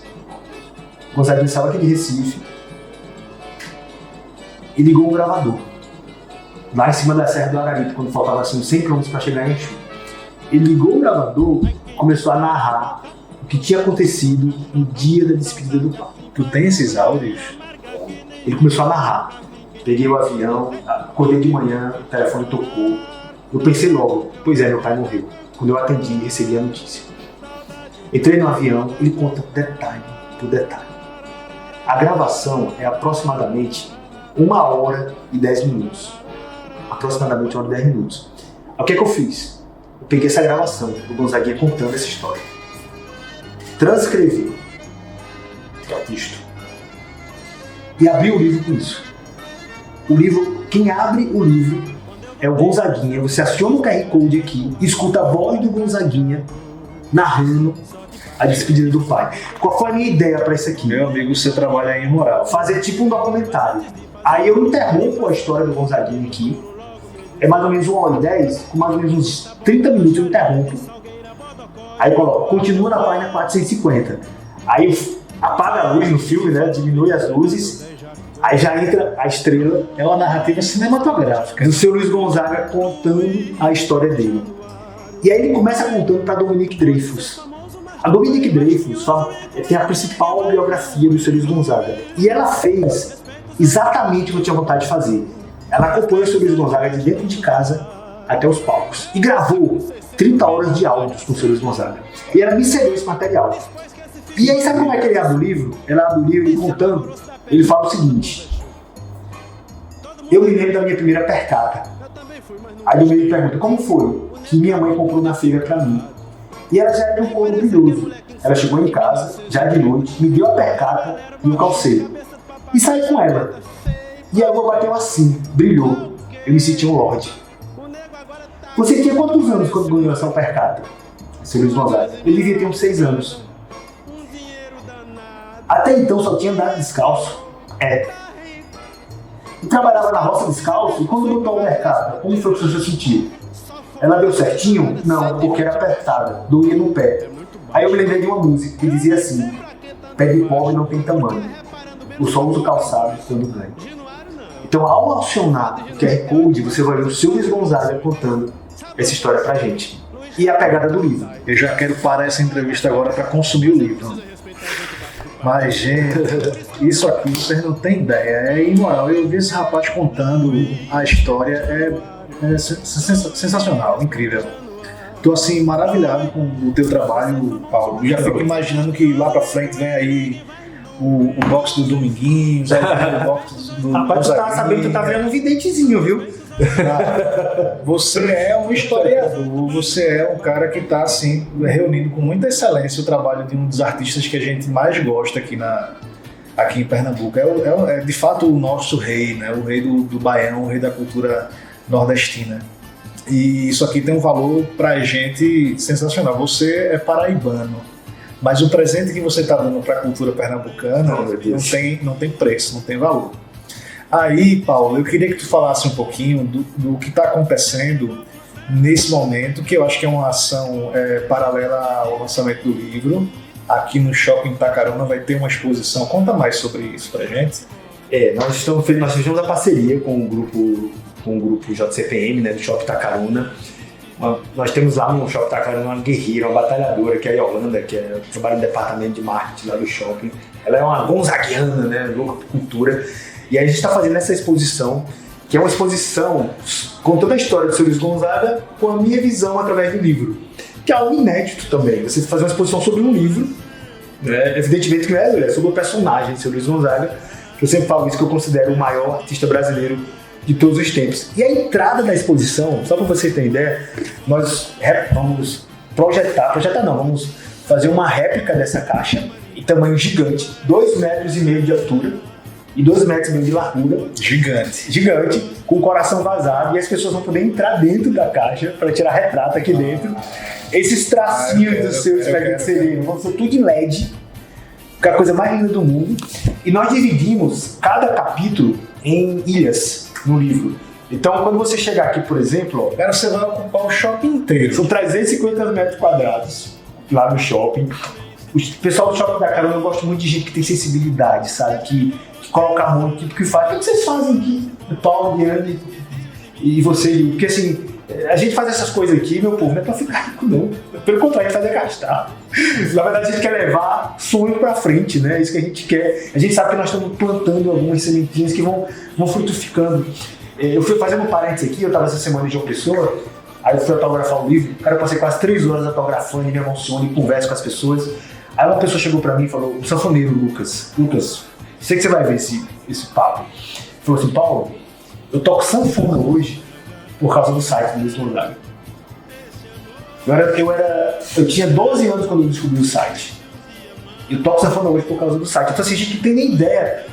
Gonzaguinha saiu aqui de Recife e ligou um gravador lá em cima da Serra do Araripe, quando faltava assim 100 km para chegar em Exu. Ele ligou o gravador e começou a narrar o que tinha acontecido no dia da despedida do pai. Tu tem esses áudios? Ele começou a narrar. Peguei o avião, acordei de manhã, o telefone tocou. Eu pensei logo, pois é, meu pai morreu. Quando eu atendi, recebi a notícia. Entrei no avião, ele conta detalhe por detalhe. A gravação é aproximadamente 1h10. Aproximadamente 1h10. O que é que eu fiz? Eu peguei essa gravação do Gonzaguinha contando essa história. Transcrevi isto e abri o livro com isso. O livro, quem abre o livro é o Gonzaguinha. Você aciona o QR Code aqui, escuta a voz do Gonzaguinha narrando a despedida do pai. Qual foi a minha ideia para isso aqui? Meu amigo, você trabalha em moral. Fazer tipo um documentário. Aí eu interrompo a história do Gonzaguinha aqui. É mais ou menos 1h10, com mais ou menos uns 30 minutos eu interrompo. Aí coloco, continua na página 450. Aí apaga a luz no filme, né? Diminui as luzes. Aí já entra a estrela. É uma narrativa cinematográfica. Do seu Luiz Gonzaga contando a história dele. E aí ele começa contando para Dominique Dreyfus. A Dominique Dreyfus tem a principal biografia do seu Luiz Gonzaga. E ela fez exatamente o que eu tinha vontade de fazer. Ela acompanha o seu Luiz Gonzaga de dentro de casa até os palcos. E gravou 30 horas de áudios com o seu Luiz Gonzaga. E ela me cedeu esse material. E aí, sabe como é que ele abre o livro? Ela abre o livro e contando, ele fala o seguinte: eu me lembro da minha primeira percata. Aí o menino pergunta, como foi? Que minha mãe comprou na feira pra mim. E ela já era de um couro brilhoso. Ela chegou em casa, já de noite, me deu a percata e o calceiro. E saí com ela. E a lua bateu assim, brilhou. Eu me senti um lorde. Você tinha quantos anos quando ganhou essa percata? Seu Luiz Gonzaga. Ele devia ter uns 6 anos. Até então só tinha andado descalço. E trabalhava na roça descalço, e quando botou o mercado, como foi que você sentiu? Ela deu certinho? Não, porque era apertada, doía no pé. Aí eu me lembrei de uma música que dizia assim: pé de pobre não tem tamanho, eu só uso calçado quando ganho. Então, ao acionar o QR Code, você vai ver o seu Luiz Gonzaga contando essa história pra gente. E a pegada do livro. Eu já quero parar essa entrevista agora para consumir o livro. Mas, gente, isso aqui vocês não têm ideia, é imoral. Eu vi esse rapaz contando a história, é sensacional, incrível. Tô assim, maravilhado com o teu trabalho, Paulo. Eu já fico imaginando que lá pra frente vem aí o box do Dominguinhos, o box do Rapaz, tu tá sabendo que tu tá vendo um videntezinho, viu? Você é um historiador, você é um cara que está assim, reunindo com muita excelência o trabalho de um dos artistas que a gente mais gosta aqui em Pernambuco. É de fato o nosso rei, né? O rei do Baião, o rei da cultura nordestina. E isso aqui tem um valor pra gente sensacional. Você é paraibano, mas o presente que você está dando para a cultura pernambucana não tem preço, não tem valor. Aí, Paulo, eu queria que tu falasse um pouquinho do que está acontecendo nesse momento, que eu acho que é uma ação paralela ao lançamento do livro. Aqui no Shopping Itacaruna vai ter uma exposição. Conta mais sobre isso pra gente. Nós fizemos a parceria com o grupo JCPM, né, do Shopping Itacaruna. Nós temos lá no Shopping Itacaruna uma guerreira, uma batalhadora, que é a Yolanda, que trabalha no departamento de marketing lá do shopping. Ela é uma gonzaguiana, né, louca por cultura. E aí a gente está fazendo essa exposição, que é uma exposição contando a história do seu Luiz Gonzaga com a minha visão através do livro, que é algo inédito também. Você fazer uma exposição sobre um livro, né? Evidentemente que não é sobre o personagem do seu Luiz Gonzaga, que eu sempre falo isso, que eu considero o maior artista brasileiro de todos os tempos. E a entrada da exposição, só para você ter ideia, nós vamos vamos fazer uma réplica dessa caixa em tamanho gigante, 2,5 metros de altura, e 12 metros e meio de largura, Gigante. com o coração vazado, e as pessoas vão poder entrar dentro da caixa para tirar retrato aqui dentro. Esses tracinhos do seu expediente sereno vão ser tudo em LED, que é a coisa mais linda do mundo. E nós dividimos cada capítulo em ilhas no livro. Então, quando você chegar aqui, por exemplo, ó, Agora você vai ocupar o shopping inteiro. são 350 metros quadrados lá no shopping. O pessoal do Shopping da Carona gosta muito de gente que tem sensibilidade, sabe? Que coloca a mão em tudo que faz. O que vocês fazem aqui? O Paulo, Diane e você? Porque assim, a gente faz essas coisas aqui, meu povo, não é pra ficar rico, não. Pelo contrário, a gente faz é gastar. Na verdade, a gente quer levar sonho pra frente, né? É isso que a gente quer. A gente sabe que nós estamos plantando algumas sementinhas que vão frutificando. Eu fui fazendo um parênteses aqui, eu estava essa semana em João Pessoa, aí eu fui autografar o livro, cara, eu passei quase 3 horas autografando e me emociono e converso com as pessoas. Aí uma pessoa chegou pra mim e falou, o sanfoneiro Lucas, sei que você vai ver esse papo. Falou assim, Paulo, eu toco sanfona hoje por causa do site do Luiz Gonzaga. Eu tinha 12 anos quando eu descobri o site. Eu toco sanfona hoje por causa do site. Então assim, a gente não tem nem ideia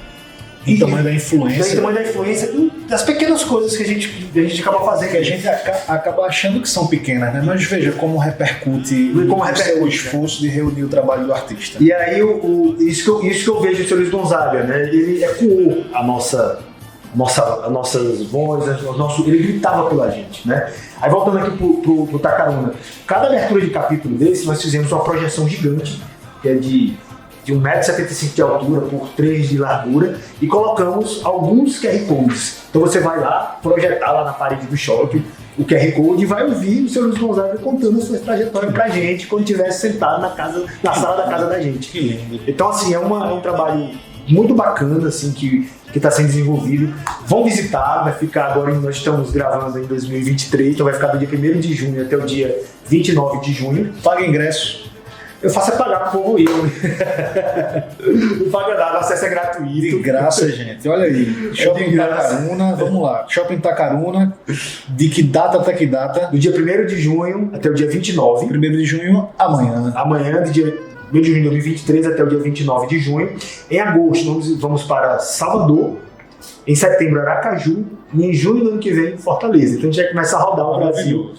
O tamanho da influência. O tamanho da influência das pequenas coisas que a gente acaba fazendo. Que a gente acaba achando que são pequenas, né? Mas veja como repercute o esforço de reunir o trabalho do artista. E aí, isso que eu vejo no Sr. Luiz Gonzaga, né? Ele ecoou as nossas vozes, ele gritava pela gente, né? Aí voltando aqui pro Tacaruna, cada abertura de capítulo desse, nós fizemos uma projeção gigante, que é de 1,75 m de altura por 3 de largura, e colocamos alguns QR Codes. Então você vai lá, projetar lá na parede do shopping o QR Code e vai ouvir o Sr. Luiz Gonzaga contando a sua trajetória pra gente quando estiver sentado na sala da casa da gente. Que lindo. Então assim, é um trabalho muito bacana assim, que está sendo desenvolvido. Vão visitar, vai ficar agora, nós estamos gravando em 2023, então vai ficar do dia 1º de junho até o dia 29 de junho. Paga ingresso. Eu faço é pagar pro povo ir. Não paga nada, o acesso é gratuito. De graça, gente. Olha aí. Shopping Tacaruna, vamos lá. Shopping Tacaruna, de que data até que data? Do dia 1º de junho até o dia 29. 1º de junho, amanhã. Amanhã, do dia 1º de junho de 2023 até o dia 29 de junho. Em agosto, vamos para Salvador. Em setembro, Aracaju. E em junho do ano que vem, Fortaleza. Então a gente vai começar a rodar o Brasil.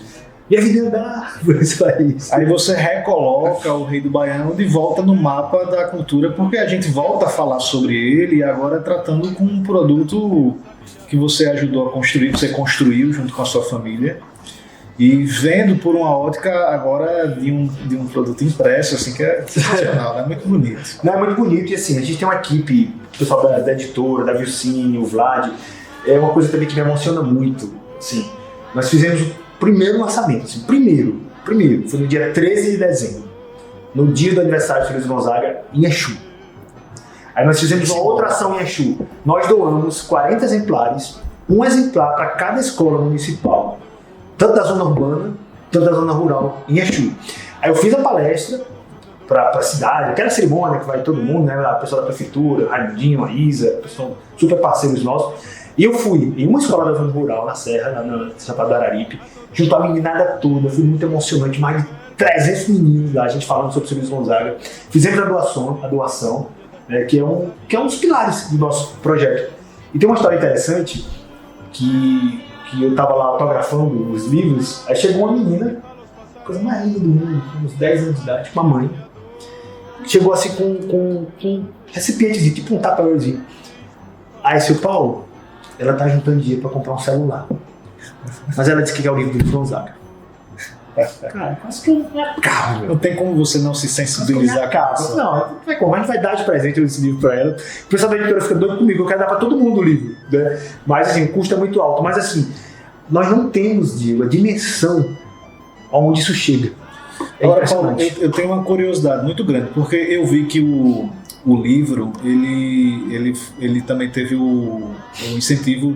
E a vida andar por esse país. Aí você recoloca o Rei do Baião de volta no mapa da cultura, porque a gente volta a falar sobre ele e agora tratando com um produto que você ajudou a construir, que você construiu junto com a sua família. E vendo por uma ótica agora de um produto impresso, assim, que é sensacional, né? Muito bonito. Não, é muito bonito, e assim, a gente tem uma equipe, o pessoal da editora, da Vilcine, o Vlad, é uma coisa também que me emociona muito, assim. Nós fizemos o primeiro lançamento, assim, primeiro, foi no dia 13 de dezembro, no dia do aniversário do Luiz Gonzaga, em Exu. Aí nós fizemos uma outra ação em Exu, nós doamos 40 exemplares, um exemplar para cada escola municipal, tanto da zona urbana, tanto da zona rural, em Exu. Aí eu fiz a palestra para a cidade, aquela cerimônia que vai todo mundo, né, a pessoa da prefeitura, Raimundinho, a Isa, pessoal super parceiros nossos, e eu fui em uma escola da zona rural, na Serra, lá na Chapada do Araripe, junto à meninada toda, foi muito emocionante, mais de 300 meninos lá, a gente falando sobre o Luiz Gonzaga, fizemos a doação, né, que é um dos pilares do nosso projeto. E tem uma história interessante, que eu tava lá autografando os livros, aí chegou uma menina, coisa mais linda do mundo, com uns 10 anos de idade, com a mãe, chegou assim com um recipientezinho, tipo um tupperwarezinho. Aí, seu Paulo, ela tá juntando dinheiro pra comprar um celular. Mas ela disse que é o livro do Gonzaga. Cara, quase que me acaba. Não tem como você não se sensibilizar com isso. Não, não vai como, a gente vai dar de presente esse livro pra ela. O pessoal da editora fica doido comigo, eu quero dar pra todo mundo o livro, né? Mas assim, o custo é muito alto. Mas assim, nós não temos, Diego, a dimensão aonde isso chega. É Agora, Paulo, impressionante. eu tenho uma curiosidade muito grande, porque eu vi que o livro, ele também teve o incentivo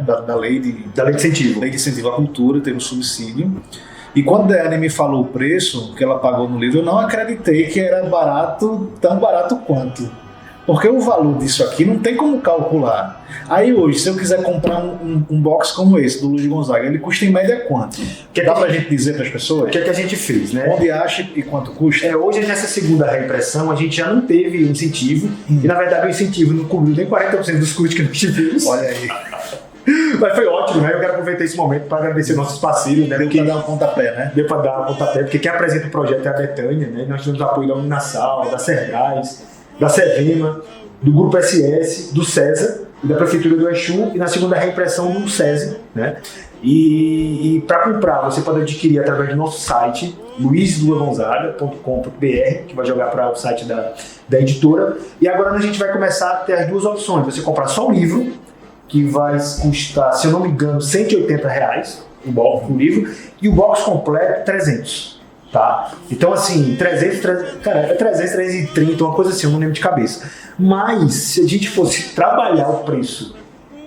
da lei de incentivo. Lei de incentivo à cultura, teve o subsídio. E quando a Daiane me falou o preço que ela pagou no livro, eu não acreditei que era barato, tão barato quanto. Porque o valor disso aqui não tem como calcular. Aí hoje, se eu quiser comprar um box como esse, do Luiz Gonzaga, ele custa em média quanto? Dá pra gente dizer para as pessoas? O que é que a gente fez, né? Onde acha e quanto custa? Hoje, nessa segunda reimpressão, a gente já não teve incentivo. E, na verdade, o incentivo não cobriu nem 40% dos custos que nós tivemos. Olha aí. Mas foi ótimo, né? Eu quero aproveitar esse momento para agradecer nossos parceiros, né? Deu para dar um pontapé, né? Deu para dar um pontapé, porque quem apresenta o projeto é a Betânia, né? Nós tivemos apoio da Uninasal, da Sergás, da Sevema, do Grupo SS, do César e da Prefeitura do Exu, e na segunda reimpressão do SESI, né? E para comprar, você pode adquirir através do nosso site, luizluagonzaga.com.br, que vai jogar para o site da editora. E agora a gente vai começar a ter as duas opções: você comprar só o livro, que vai custar, se eu não me engano, R$180 o livro, e o box completo 300, tá? Então assim, 330, uma coisa assim, eu não lembro de cabeça. Mas se a gente fosse trabalhar o preço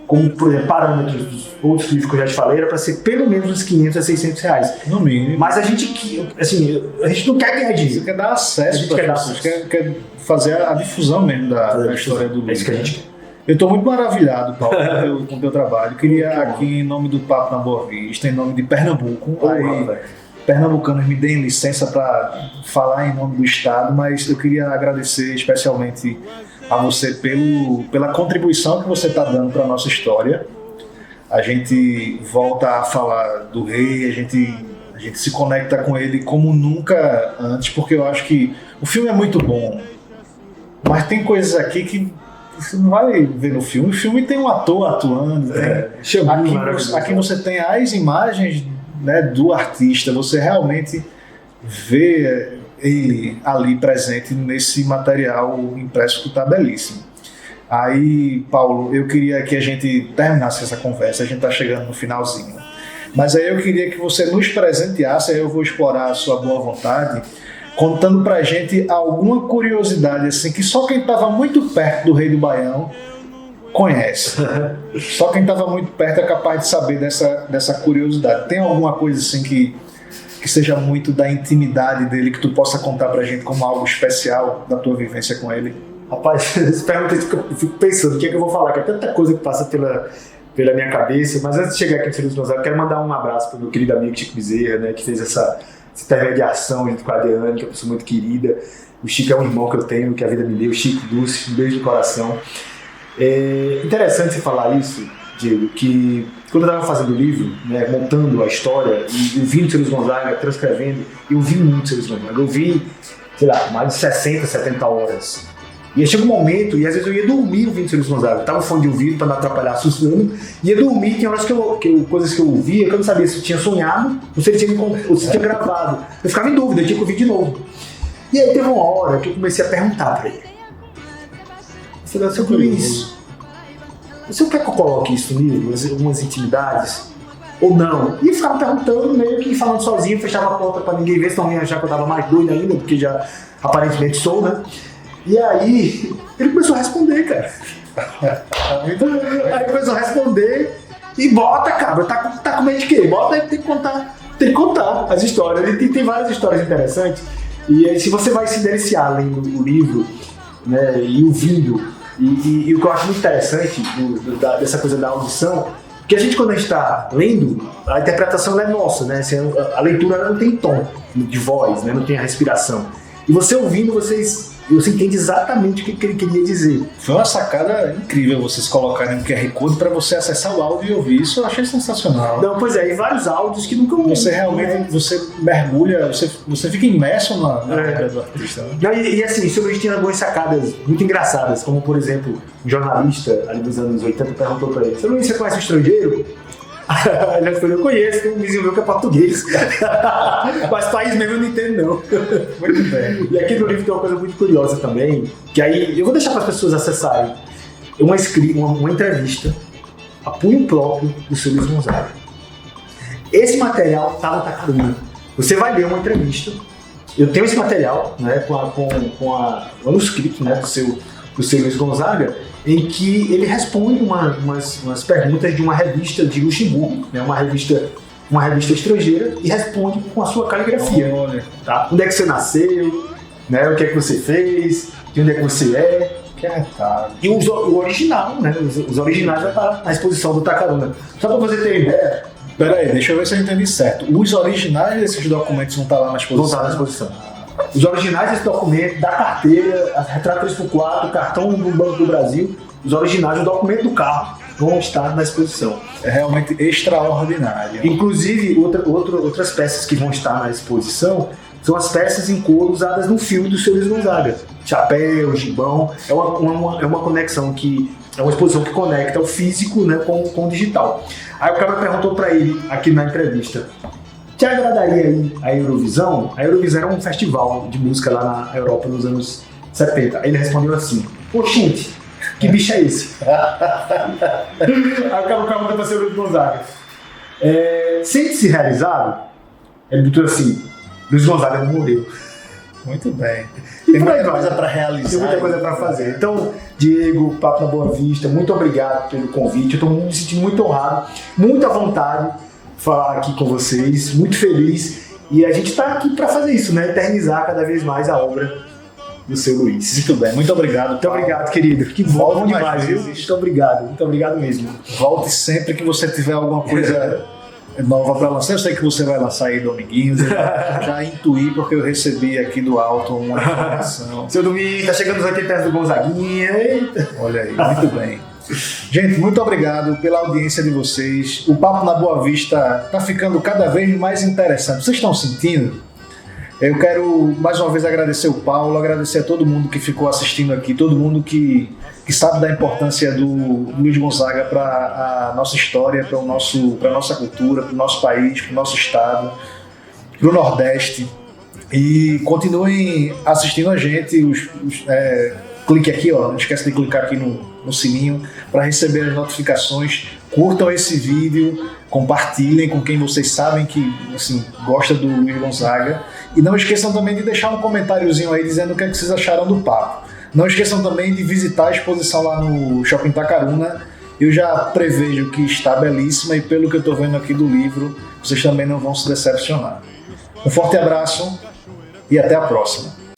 como, por exemplo, parâmetros dos outros livros que eu já te falei, era para ser pelo menos uns R$500 a R$600. No mínimo. Mas a gente, assim, a gente não quer ganhar dinheiro. Você quer dar acesso para as pessoas, quer fazer a difusão mesmo da história do livro. É isso que a gente quer. Eu estou muito maravilhado, Paulo, com o teu trabalho. Queria aqui, em nome do Papo na Boa Vista, em nome de Pernambuco, pernambucanos me deem licença para falar em nome do Estado, mas eu queria agradecer especialmente a você pela contribuição que você está dando para a nossa história. A gente volta a falar do rei, a gente se conecta com ele como nunca antes, porque eu acho que o filme é muito bom, mas tem coisas aqui que você não vai ver no filme. O filme tem um ator atuando. Aqui você tem as imagens, né, do artista. Você realmente vê ele ali presente nesse material impresso que está belíssimo. Aí, Paulo, eu queria que a gente terminasse essa conversa. A gente está chegando no finalzinho. Mas aí eu queria que você nos presenteasse. Aí eu vou explorar a sua boa vontade, contando pra gente alguma curiosidade assim, que só quem estava muito perto do Rei do Baião conhece. Só quem estava muito perto é capaz de saber dessa curiosidade. Tem alguma coisa assim que seja muito da intimidade dele, que tu possa contar pra gente como algo especial da tua vivência com ele? Rapaz, essa pergunta eu fico pensando, o que é que eu vou falar? Que é tanta coisa que passa pela minha cabeça. Mas antes de chegar aqui no Feliz Gonzaga, eu quero mandar um abraço pro meu querido amigo Chico Bezerra, né, que fez essa intermediação junto com a Adriane, que é uma pessoa muito querida. O Chico é um irmão que eu tenho, que a vida me deu. Chico Dulce, um beijo no coração. É interessante você falar isso, Diego, que quando eu estava fazendo o livro, né, montando a história e ouvindo o Luiz Gonzaga, transcrevendo, eu ouvi muito o Luiz Gonzaga. Eu ouvi, sei lá, mais de 60, 70 horas. E aí chega um momento, e às vezes eu ia dormir ouvindo o Luiz Gonzaga. Eu tava com fone de ouvido para não atrapalhar, sussurrando, ia dormir. Tinha horas coisas que eu ouvia, que eu não sabia se eu tinha sonhado ou se ele tinha gravado. Eu ficava em dúvida, eu tinha que ouvir de novo. E aí teve uma hora que eu comecei a perguntar para ele. Eu falei, seu Luiz, você quer que eu coloque isso no livro, algumas intimidades? Ou não? E eu ficava perguntando, meio que falando sozinho, fechava a porta para ninguém ver, senão ia achar que eu tava mais doido ainda, porque já aparentemente sou, né? E aí, ele começou a responder, cara. Aí começou a responder e bota, cara, tá com medo de quê? Bota aí, tem que contar as histórias. Ele tem várias histórias interessantes. E aí, se você vai se deliciar lendo o livro, né, e ouvindo, e o que eu acho muito interessante dessa coisa da audição, que a gente, quando a gente está lendo, a interpretação é nossa, né? A leitura não tem tom de voz, né? Não tem a respiração. E você ouvindo, você entende exatamente o que ele queria dizer. Foi uma sacada incrível vocês colocarem um QR Code para você acessar o áudio e ouvir. Isso eu achei sensacional. Não, pois é, e vários áudios que nunca ouvi. Você realmente, você mergulha, você fica imerso na obra do artista. Né? Não, e assim, o Luiz tinha algumas sacadas muito engraçadas, como por exemplo, um jornalista ali dos anos 80 perguntou para ele: Seu Luiz, você conhece o estrangeiro? Ele respondeu: eu conheço, tem um vizinho meu que é português. Mas país mesmo eu não entendo, não. Muito bem. E aqui no livro tem uma coisa muito curiosa também, que aí eu vou deixar para as pessoas acessarem uma entrevista a punho próprio do seu Luiz Gonzaga. Esse material tá no Tacaruna. Você vai ler uma entrevista. Eu tenho esse material, né, com o manuscrito, né, do seu Luiz Gonzaga, em que ele responde umas perguntas de uma revista de Luxemburgo, né, uma revista estrangeira, e responde com a sua caligrafia. Olha. Tá? Onde é que você nasceu, né, o que é que você fez, de onde é que você é, Que arretado. E o original, né? Os originais já tá na exposição do Tacaruna. Só pra você ter ideia, Pera aí, deixa eu ver se eu entendi certo. Os originais desses documentos não estão lá na vão exposição? estar na exposição. Os originais desse documento, da carteira, a retrato 3x4, cartão do Banco do Brasil, os originais, o documento do carro vão estar na exposição. É realmente extraordinário. Inclusive, outras peças que vão estar na exposição são as peças em couro usadas no filme do Seu Luiz Gonzaga. Chapéu, gibão, é uma conexão que... É uma exposição que conecta o físico, né, com o digital. Aí o cara perguntou para ele, aqui na entrevista, te agradaria ir à Eurovisão? A Eurovisão era um festival de música lá na Europa nos anos 70. Aí ele respondeu assim, oxente, que bicho é esse? Aí o cara perguntou para o Seu Luiz Gonzaga, sente-se realizado? Ele botou assim, Luiz Gonzaga não morreu. Muito bem. E Tem por aí muita vai. coisa para realizar. Tem muita coisa para fazer. Então, Diego, Papo na Boa Vista, muito obrigado pelo convite. Eu estou me sentindo muito honrado, muita vontade de falar aqui com vocês, muito feliz. E a gente está aqui para fazer isso, né? Eternizar cada vez mais a obra do Seu Luiz. Muito bem, muito obrigado. Muito obrigado, querido. Que bom Volte mais demais, viu? vezes. Muito obrigado mesmo. Volte sempre que você tiver alguma coisa nova para lançar. Eu sei que você vai lançar aí Dominguinhos. Eu já intuí porque eu recebi aqui do alto uma informação. Seu Domingo, tá chegando os 80 anos do Gonzaguinha. Eita. Olha aí, muito bem. Gente, muito obrigado pela audiência de vocês. O Papo na Boa Vista está ficando cada vez mais interessante. Vocês estão sentindo? Eu quero mais uma vez agradecer o Paulo, agradecer a todo mundo que ficou assistindo aqui, todo mundo que sabe da importância do Luiz Gonzaga para a nossa história, para a nossa cultura, para o nosso país, para o nosso estado, para o Nordeste. E continuem assistindo a gente. Clique aqui, ó, não esquece de clicar aqui no sininho para receber as notificações. Curtam esse vídeo, compartilhem com quem vocês sabem que assim, gosta do Luiz Gonzaga. E não esqueçam também de deixar um comentáriozinho aí dizendo o que é que vocês acharam do papo. Não esqueçam também de visitar a exposição lá no Shopping Tacaruna. Eu já prevejo que está belíssima e pelo que eu estou vendo aqui do livro, vocês também não vão se decepcionar. Um forte abraço e até a próxima.